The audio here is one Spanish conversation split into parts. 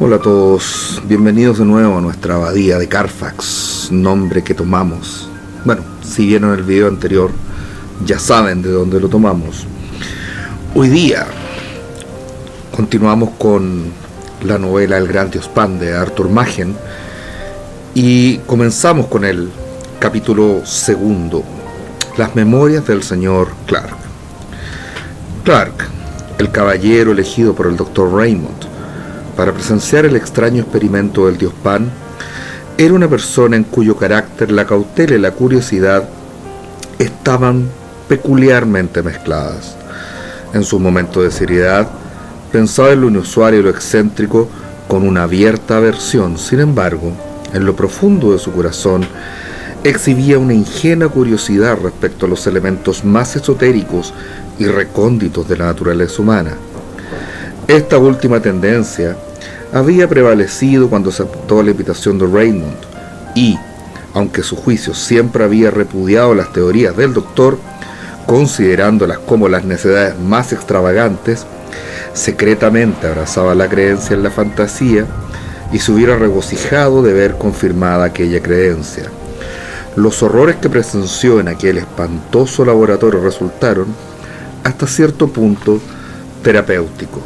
Hola a todos, bienvenidos de nuevo a nuestra abadía de Carfax, nombre que tomamos. Bueno, si vieron el video anterior, ya saben de dónde lo tomamos. Hoy día continuamos con la novela El Gran Dios Pan de Arthur Machen y comenzamos con el capítulo segundo, Las memorias del señor Clark. Clark, el caballero elegido por el Dr. Raymond para presenciar el extraño experimento del Dios Pan, era una persona en cuyo carácter la cautela y la curiosidad estaban peculiarmente mezcladas. En su momento de seriedad, pensaba en lo inusual y lo excéntrico con una abierta aversión. Sin embargo, en lo profundo de su corazón, exhibía una ingenua curiosidad respecto a los elementos más esotéricos y recónditos de la naturaleza humana. Esta última tendencia había prevalecido cuando aceptó la invitación de Raymond y, aunque su juicio siempre había repudiado las teorías del doctor, considerándolas como las necedades más extravagantes, secretamente abrazaba la creencia en la fantasía y se hubiera regocijado de ver confirmada aquella creencia. Los horrores que presenció en aquel espantoso laboratorio resultaron, hasta cierto punto, terapéuticos.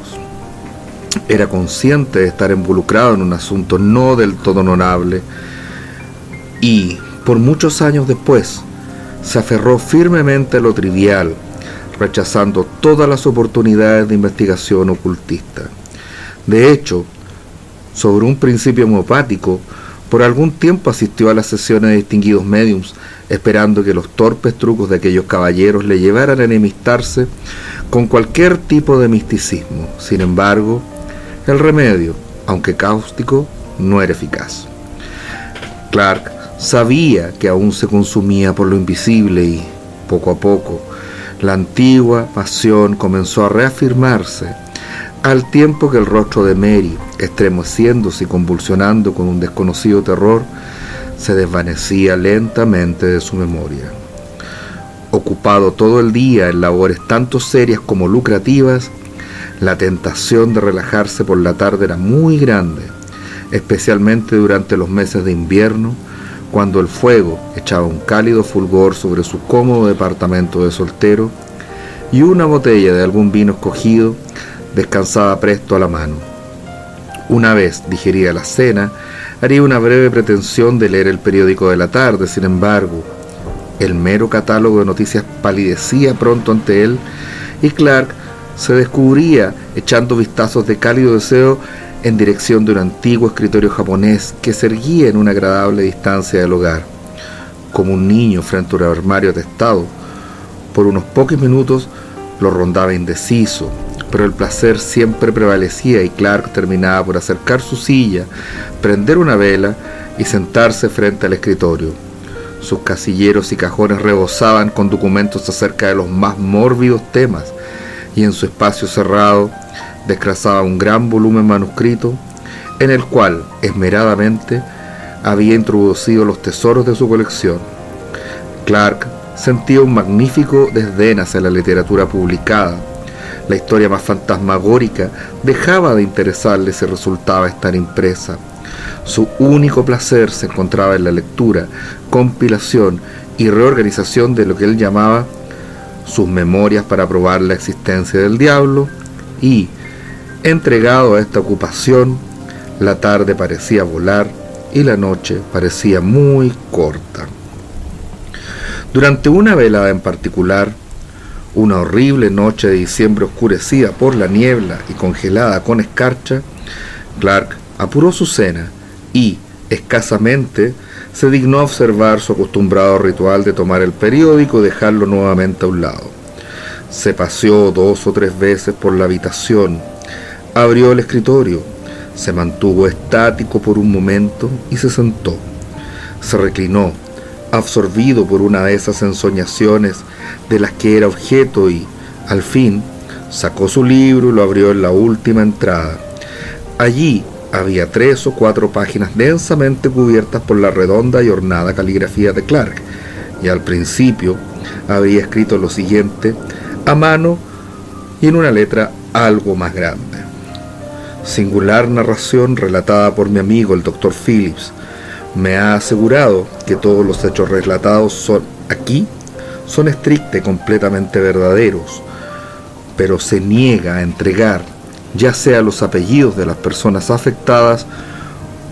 Era consciente de estar involucrado en un asunto no del todo honorable y, por muchos años después, se aferró firmemente a lo trivial, rechazando todas las oportunidades de investigación ocultista. De hecho, sobre un principio homeopático, por algún tiempo asistió a las sesiones de distinguidos médiums, esperando que los torpes trucos de aquellos caballeros le llevaran a enemistarse con cualquier tipo de misticismo. Sin embargo, el remedio, aunque cáustico, no era eficaz. Clark sabía que aún se consumía por lo invisible y, poco a poco, la antigua pasión comenzó a reafirmarse, al tiempo que el rostro de Mary, estremeciéndose y convulsionando con un desconocido terror, se desvanecía lentamente de su memoria. Ocupado todo el día en labores tanto serias como lucrativas, la tentación de relajarse por la tarde era muy grande, especialmente durante los meses de invierno, cuando el fuego echaba un cálido fulgor sobre su cómodo departamento de soltero y una botella de algún vino escogido descansaba presto a la mano. Una vez digerida la cena, haría una breve pretensión de leer el periódico de la tarde. Sin embargo, el mero catálogo de noticias palidecía pronto ante él y Clark se descubría echando vistazos de cálido deseo en dirección de un antiguo escritorio japonés que se erguía en una agradable distancia del hogar. Como un niño frente a un armario atestado, por unos pocos minutos lo rondaba indeciso, pero el placer siempre prevalecía y Clark terminaba por acercar su silla, prender una vela y sentarse frente al escritorio. Sus casilleros y cajones rebosaban con documentos acerca de los más mórbidos temas, y en su espacio cerrado descrazaba un gran volumen manuscrito en el cual esmeradamente había introducido los tesoros de su colección. Clark sentía un magnífico desdén hacia la literatura publicada. La historia más fantasmagórica dejaba de interesarle si resultaba estar impresa. Su único placer se encontraba en la lectura, compilación y reorganización de lo que él llamaba sus memorias para probar la existencia del diablo y, entregado a esta ocupación, la tarde parecía volar y la noche parecía muy corta. Durante una velada en particular, una horrible noche de diciembre oscurecida por la niebla y congelada con escarcha, Clark apuró su cena y, escasamente, se dignó a observar su acostumbrado ritual de tomar el periódico y dejarlo nuevamente a un lado. Se paseó 2 o 3 veces por la habitación, abrió el escritorio, se mantuvo estático por un momento y se sentó. Se reclinó, absorbido por una de esas ensoñaciones de las que era objeto y, al fin, sacó su libro y lo abrió en la última entrada. Allí había 3 o 4 páginas densamente cubiertas por la redonda y ornada caligrafía de Clark, y al principio había escrito lo siguiente a mano y en una letra algo más grande: singular narración relatada por mi amigo el Dr. Phillips me ha asegurado que todos los hechos relatados aquí son estrictos y completamente verdaderos, pero se niega a entregar ya sea los apellidos de las personas afectadas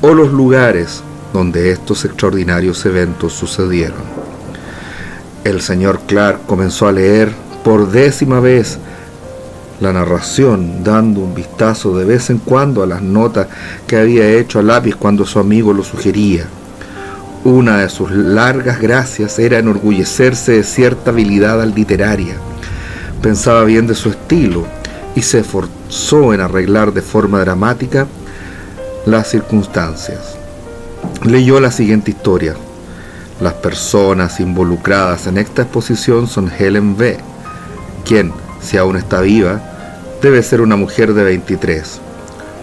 o los lugares donde estos extraordinarios eventos sucedieron. El señor Clark comenzó a leer por 10ª vez la narración, dando un vistazo de vez en cuando a las notas que había hecho a lápiz cuando su amigo lo sugería. Una de sus largas gracias era enorgullecerse de cierta habilidad literaria. Pensaba bien de su estilo y se esforzó en arreglar de forma dramática las circunstancias. Leyó la siguiente historia. Las personas involucradas en esta exposición son Helen B., quien, si aún está viva, debe ser una mujer de 23.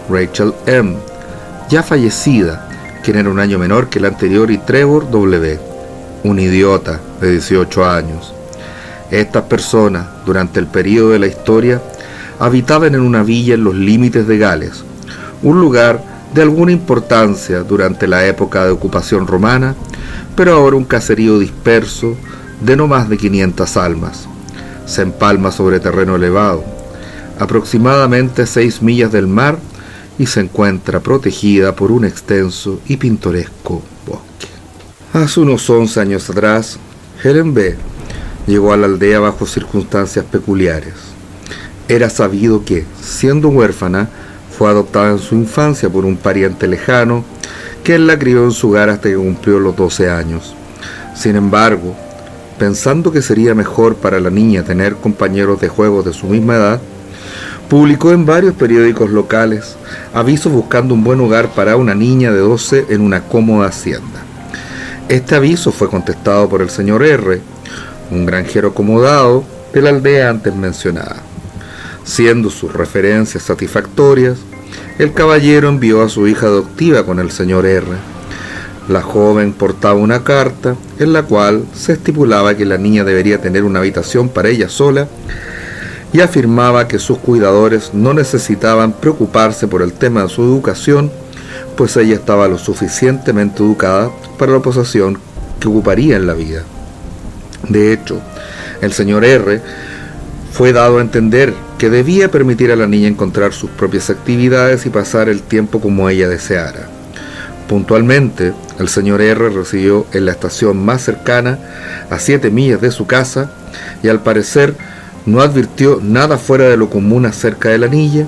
Rachel M., ya fallecida, quien era un año menor que la anterior, y Trevor W., un idiota de 18 años. Estas personas, durante el periodo de la historia, habitaban en una villa en los límites de Gales, un lugar de alguna importancia durante la época de ocupación romana, pero ahora un caserío disperso de no más de 500 almas. Se empalma sobre terreno elevado, aproximadamente 6 millas del mar, y se encuentra protegida por un extenso y pintoresco bosque. Hace unos 11 años atrás, Helen B. llegó a la aldea bajo circunstancias peculiares. Era sabido que, siendo huérfana, fue adoptada en su infancia por un pariente lejano, que él la crió en su hogar hasta que cumplió los 12 años. Sin embargo, pensando que sería mejor para la niña tener compañeros de juego de su misma edad, publicó en varios periódicos locales avisos buscando un buen hogar para una niña de 12 en una cómoda hacienda. Este aviso fue contestado por el señor R., un granjero acomodado de la aldea antes mencionada. Siendo sus referencias satisfactorias, el caballero envió a su hija adoptiva con el señor R. La joven portaba una carta en la cual se estipulaba que la niña debería tener una habitación para ella sola y afirmaba que sus cuidadores no necesitaban preocuparse por el tema de su educación, pues ella estaba lo suficientemente educada para la posición que ocuparía en la vida. De hecho, el señor R. fue dado a entender que debía permitir a la niña encontrar sus propias actividades y pasar el tiempo como ella deseara. Puntualmente, el señor R. residió en la estación más cercana, a 7 millas de su casa, y al parecer no advirtió nada fuera de lo común acerca de la niña,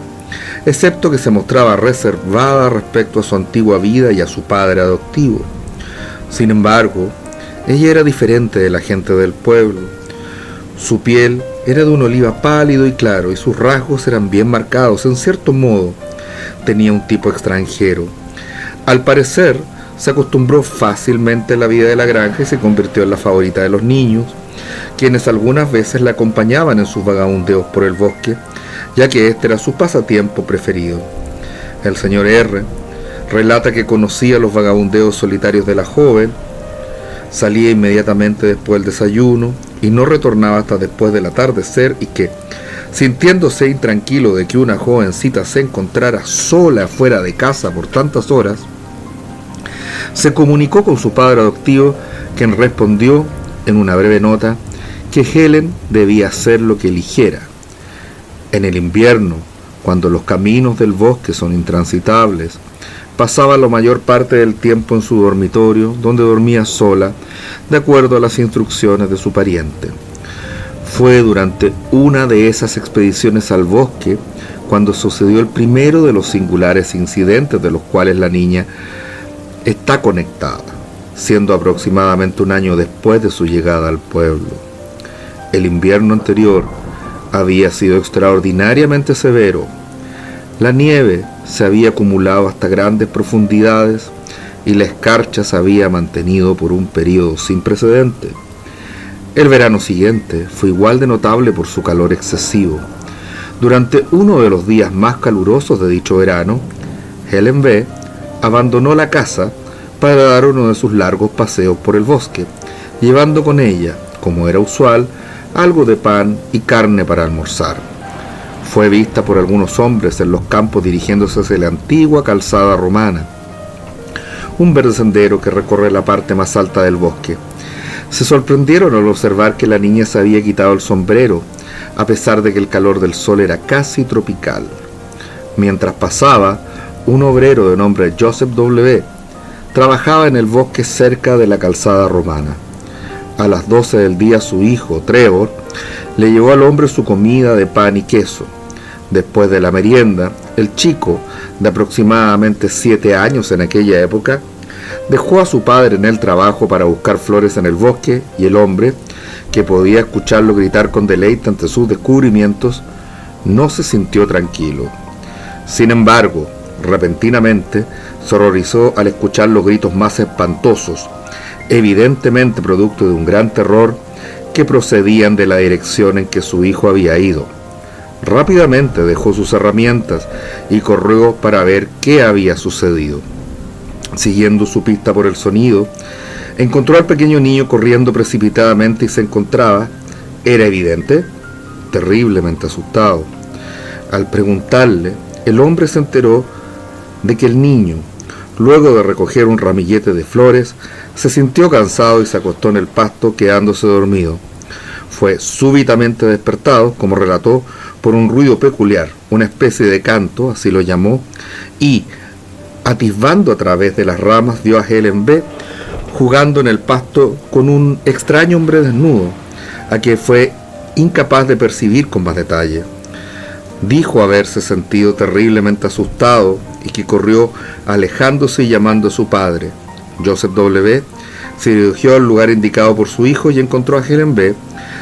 excepto que se mostraba reservada respecto a su antigua vida y a su padre adoptivo. Sin embargo, ella era diferente de la gente del pueblo. Su piel era de un oliva pálido y claro, y sus rasgos eran bien marcados. En cierto modo, tenía un tipo extranjero. Al parecer, se acostumbró fácilmente a la vida de la granja y se convirtió en la favorita de los niños, quienes algunas veces la acompañaban en sus vagabundeos por el bosque, ya que este era su pasatiempo preferido. El señor R. relata que conocía los vagabundeos solitarios de la joven, salía inmediatamente después del desayuno y no retornaba hasta después del atardecer, y que, sintiéndose intranquilo de que una jovencita se encontrara sola fuera de casa por tantas horas, se comunicó con su padre adoptivo, quien respondió en una breve nota que Helen debía hacer lo que eligiera. En el invierno, cuando los caminos del bosque son intransitables, pasaba la mayor parte del tiempo en su dormitorio, donde dormía sola, de acuerdo a las instrucciones de su pariente. Fue durante una de esas expediciones al bosque cuando sucedió el primero de los singulares incidentes de los cuales la niña está conectada, siendo aproximadamente un año después de su llegada al pueblo. El invierno anterior había sido extraordinariamente severo. La nieve se había acumulado hasta grandes profundidades y la escarcha se había mantenido por un periodo sin precedente. El verano siguiente fue igual de notable por su calor excesivo. Durante uno de los días más calurosos de dicho verano, Helen B. abandonó la casa para dar uno de sus largos paseos por el bosque, llevando con ella, como era usual, algo de pan y carne para almorzar. fue vista por algunos hombres en los campos dirigiéndose hacia la antigua calzada romana, un verde sendero que recorre la parte más alta del bosque. Se sorprendieron al observar que la niña se había quitado el sombrero, a pesar de que el calor del sol era casi tropical. Mientras pasaba, un obrero de nombre Joseph W. trabajaba en el bosque cerca de la calzada romana. A las 12 del día su hijo, Trevor, le llevó al hombre su comida de pan y queso. Después de la merienda, el chico, de aproximadamente 7 años en aquella época, dejó a su padre en el trabajo para buscar flores en el bosque, y el hombre, que podía escucharlo gritar con deleite ante sus descubrimientos, no se sintió tranquilo. Sin embargo, repentinamente se horrorizó al escuchar los gritos más espantosos, evidentemente producto de un gran terror, que procedían de la dirección en que su hijo había ido. Rápidamente dejó sus herramientas y corrió para ver qué había sucedido. Siguiendo su pista por el sonido, encontró al pequeño niño corriendo precipitadamente y se encontraba, era evidente, terriblemente asustado. Al preguntarle, el hombre se enteró de que el niño, luego de recoger un ramillete de flores, se sintió cansado y se acostó en el pasto, quedándose dormido. Fue súbitamente despertado, como relató, por un ruido peculiar, una especie de canto, así lo llamó, y, atisbando a través de las ramas, vio a Helen B. jugando en el pasto con un extraño hombre desnudo, a quien fue incapaz de percibir con más detalle. Dijo haberse sentido terriblemente asustado y que corrió alejándose y llamando a su padre. Joseph W. se dirigió al lugar indicado por su hijo y encontró a Helen B.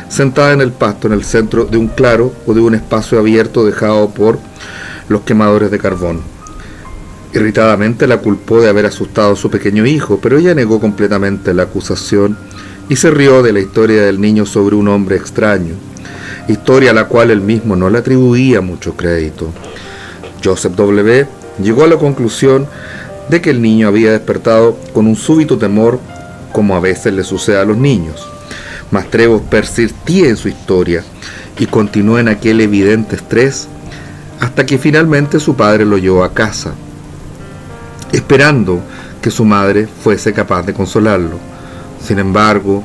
sentada en el pasto en el centro de un claro o de un espacio abierto dejado por los quemadores de carbón. Irritadamente la culpó de haber asustado a su pequeño hijo, pero ella negó completamente la acusación y se rió de la historia del niño sobre un hombre extraño, historia a la cual él mismo no le atribuía mucho crédito. Joseph W. llegó a la conclusión de que el niño había despertado con un súbito temor, como a veces le sucede a los niños. Mas Trevor persistía en su historia y continuó en aquel evidente estrés hasta que finalmente su padre lo llevó a casa, esperando que su madre fuese capaz de consolarlo. Sin embargo,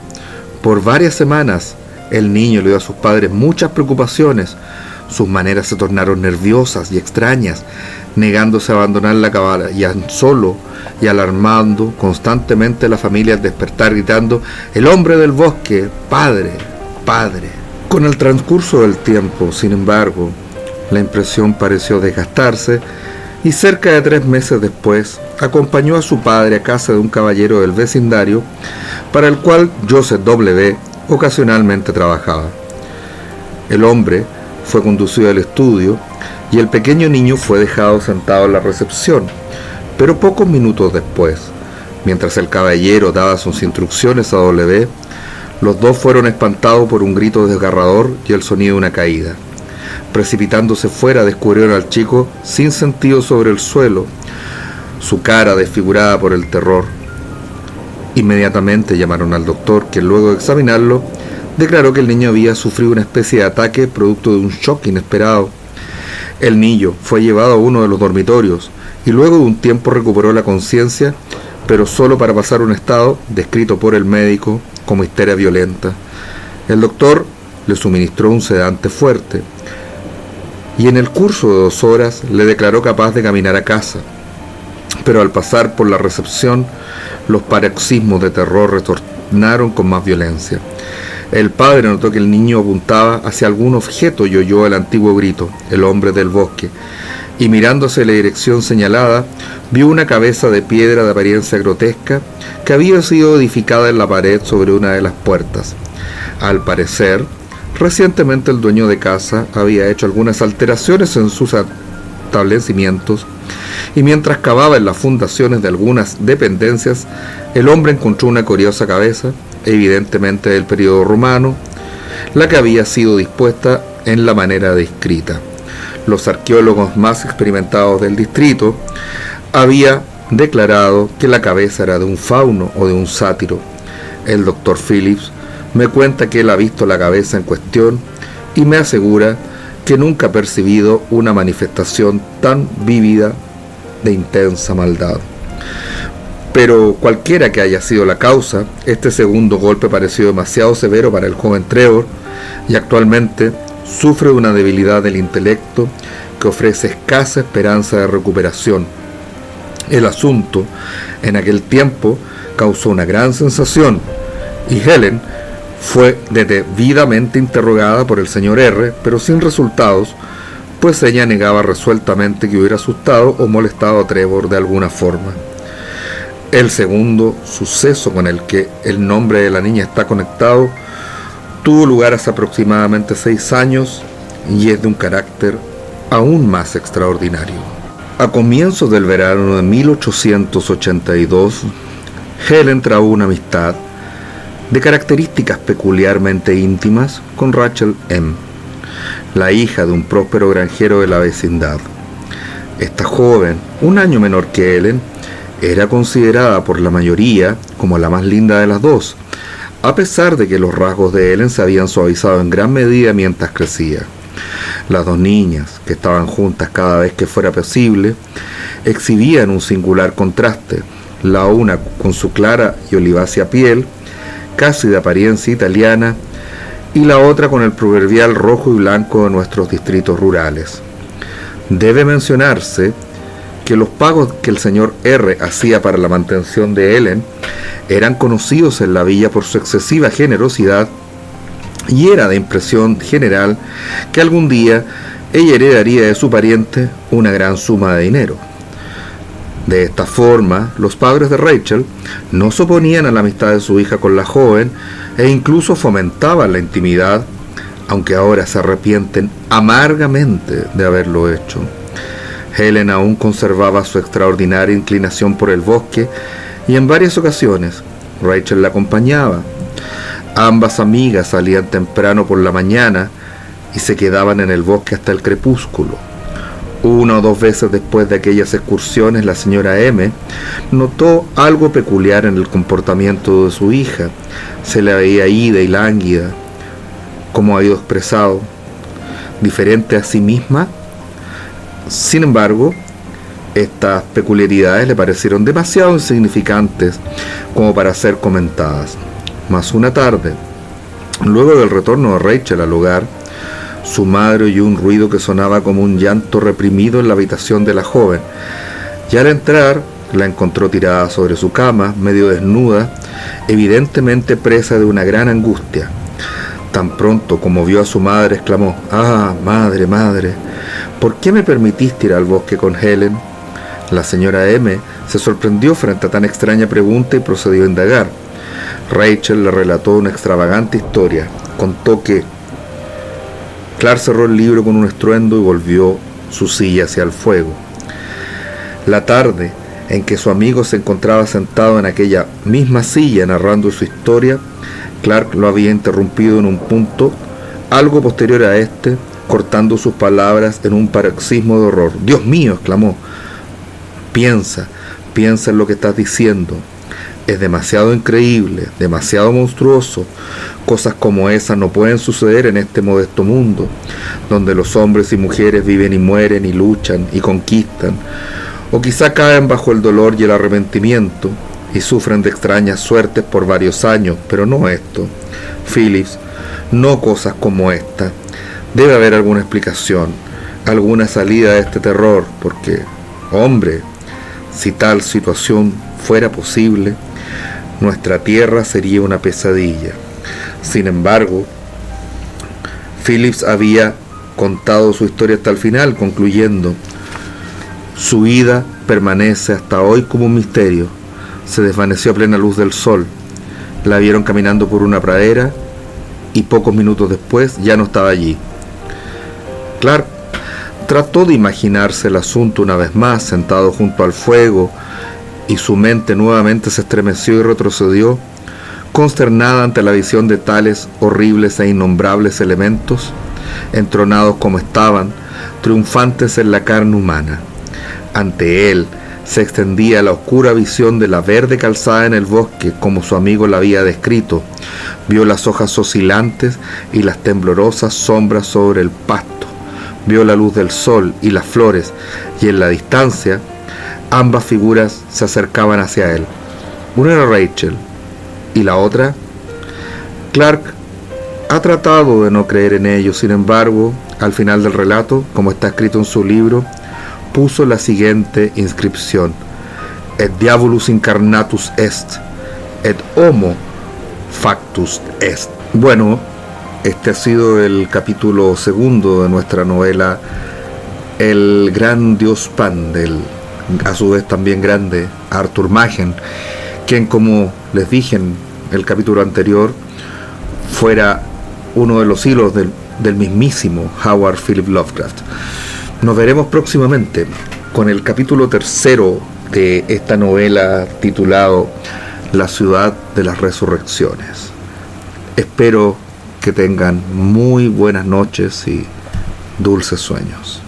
por varias semanas el niño le dio a sus padres muchas preocupaciones. Sus maneras se tornaron nerviosas y extrañas, negándose a abandonar la cabaña solo y alarmando constantemente a la familia al despertar, gritando: «¡El hombre del bosque! ¡Padre! ¡Padre!». Con el transcurso del tiempo, sin embargo, la impresión pareció desgastarse y cerca de 3 meses después acompañó a su padre a casa de un caballero del vecindario para el cual Joseph W. ocasionalmente trabajaba. El hombre fue conducido al estudio y el pequeño niño fue dejado sentado en la recepción, pero pocos minutos después, mientras el caballero daba sus instrucciones a W., los dos fueron espantados por un grito desgarrador y el sonido de una caída. Precipitándose fuera, descubrieron al chico sin sentido sobre el suelo, su cara desfigurada por el terror. Inmediatamente llamaron al doctor, quien luego de examinarlo declaró que el niño había sufrido una especie de ataque producto de un shock inesperado. El niño fue llevado a uno de los dormitorios y luego de un tiempo recuperó la conciencia, pero solo para pasar un estado descrito por el médico como histeria violenta. El doctor le suministró un sedante fuerte y en el curso de 2 horas le declaró capaz de caminar a casa, pero al pasar por la recepción los paroxismos de terror retornaron con más violencia. El padre notó que el niño apuntaba hacia algún objeto y oyó el antiguo grito: «El hombre del bosque», y mirándose en la dirección señalada, vio una cabeza de piedra de apariencia grotesca que había sido edificada en la pared sobre una de las puertas. Al parecer, recientemente el dueño de casa había hecho algunas alteraciones en sus establecimientos, y mientras cavaba en las fundaciones de algunas dependencias, el hombre encontró una curiosa cabeza, evidentemente del periodo romano, la que había sido dispuesta en la manera descrita. Los arqueólogos más experimentados del distrito habían declarado que la cabeza era de un fauno o de un sátiro. El doctor Phillips me cuenta que él ha visto la cabeza en cuestión y me asegura que nunca ha percibido una manifestación tan vívida de intensa maldad. Pero cualquiera que haya sido la causa, este segundo golpe pareció demasiado severo para el joven Trevor, y actualmente sufre de una debilidad del intelecto que ofrece escasa esperanza de recuperación. El asunto, en aquel tiempo, causó una gran sensación, y Helen fue debidamente interrogada por el señor R, pero sin resultados, pues ella negaba resueltamente que hubiera asustado o molestado a Trevor de alguna forma. El segundo suceso con el que el nombre de la niña está conectado tuvo lugar hace aproximadamente 6 años y es de un carácter aún más extraordinario. A comienzos del verano de 1882, Helen trabó una amistad de características peculiarmente íntimas con Rachel M., la hija de un próspero granjero de la vecindad. Esta joven, un año menor que Helen, era considerada por la mayoría como la más linda de las dos, a pesar de que los rasgos de Helen se habían suavizado en gran medida mientras crecía. Las dos niñas, que estaban juntas cada vez que fuera posible, exhibían un singular contraste, la una con su clara y olivácea piel, casi de apariencia italiana, y la otra con el proverbial rojo y blanco de nuestros distritos rurales. Debe mencionarse que los pagos que el señor R hacía para la mantención de Helen eran conocidos en la villa por su excesiva generosidad, y era de impresión general que algún día ella heredaría de su pariente una gran suma de dinero. De esta forma, los padres de Rachel no se oponían a la amistad de su hija con la joven e incluso fomentaban la intimidad, aunque ahora se arrepienten amargamente de haberlo hecho. Helen aún conservaba su extraordinaria inclinación por el bosque y en varias ocasiones Rachel la acompañaba. Ambas amigas salían temprano por la mañana y se quedaban en el bosque hasta el crepúsculo. Una o dos veces después de aquellas excursiones, la señora M notó algo peculiar en el comportamiento de su hija. Se la veía ida y lánguida, como ha ido expresado, diferente a sí misma. Sin embargo, estas peculiaridades le parecieron demasiado insignificantes como para ser comentadas. Mas una tarde, luego del retorno de Rachel al hogar, su madre oyó un ruido que sonaba como un llanto reprimido en la habitación de la joven, y al entrar la encontró tirada sobre su cama, medio desnuda, evidentemente presa de una gran angustia. Tan pronto como vio a su madre, exclamó: «¡Ah, madre, madre! ¿Por qué me permitiste ir al bosque con Helen?». La señora M se sorprendió frente a tan extraña pregunta y procedió a indagar. Rachel le relató una extravagante historia. Contó que Clark cerró el libro con un estruendo y volvió su silla hacia el fuego. La tarde en que su amigo se encontraba sentado en aquella misma silla narrando su historia, Clark lo había interrumpido en un punto algo posterior a este, cortando sus palabras en un paroxismo de horror. «¡Dios mío!», exclamó. Piensa en lo que estás diciendo. Es demasiado increíble, demasiado monstruoso. Cosas como esas no pueden suceder en este modesto mundo, donde los hombres y mujeres viven y mueren y luchan y conquistan, o quizá caen bajo el dolor y el arrepentimiento y sufren de extrañas suertes por varios años, pero no esto. Phillips, no cosas como esta. Debe haber alguna explicación, alguna salida de este terror, porque, hombre, si tal situación fuera posible, nuestra tierra sería una pesadilla». Sin embargo, Phillips había contado su historia hasta el final, concluyendo: «Su vida permanece hasta hoy como un misterio. Se desvaneció a plena luz del sol. La vieron caminando por una pradera y pocos minutos después ya no estaba allí». Clark trató de imaginarse el asunto una vez más, sentado junto al fuego, y su mente nuevamente se estremeció y retrocedió, consternada ante la visión de tales horribles e innombrables elementos, entronados como estaban, triunfantes en la carne humana. Ante él se extendía la oscura visión de la verde calzada en el bosque, como su amigo la había descrito. Vio las hojas oscilantes y las temblorosas sombras sobre el pasto, vio la luz del sol y las flores, y en la distancia ambas figuras se acercaban hacia él. Una era Rachel y la otra, Clark ha tratado de no creer en ello. Sin embargo, al final del relato, como está escrito en su libro, puso la siguiente inscripción: Et diabolus incarnatus est, et homo factus est. Bueno, este ha sido el capítulo segundo de nuestra novela El gran dios Pan, del a su vez también grande Arthur Machen, quien, como les dije en el capítulo anterior, fuera uno de los hilos del mismísimo Howard Philip Lovecraft. Nos veremos próximamente con el capítulo tercero de esta novela titulado La ciudad de las resurrecciones. Espero que tengan muy buenas noches y dulces sueños.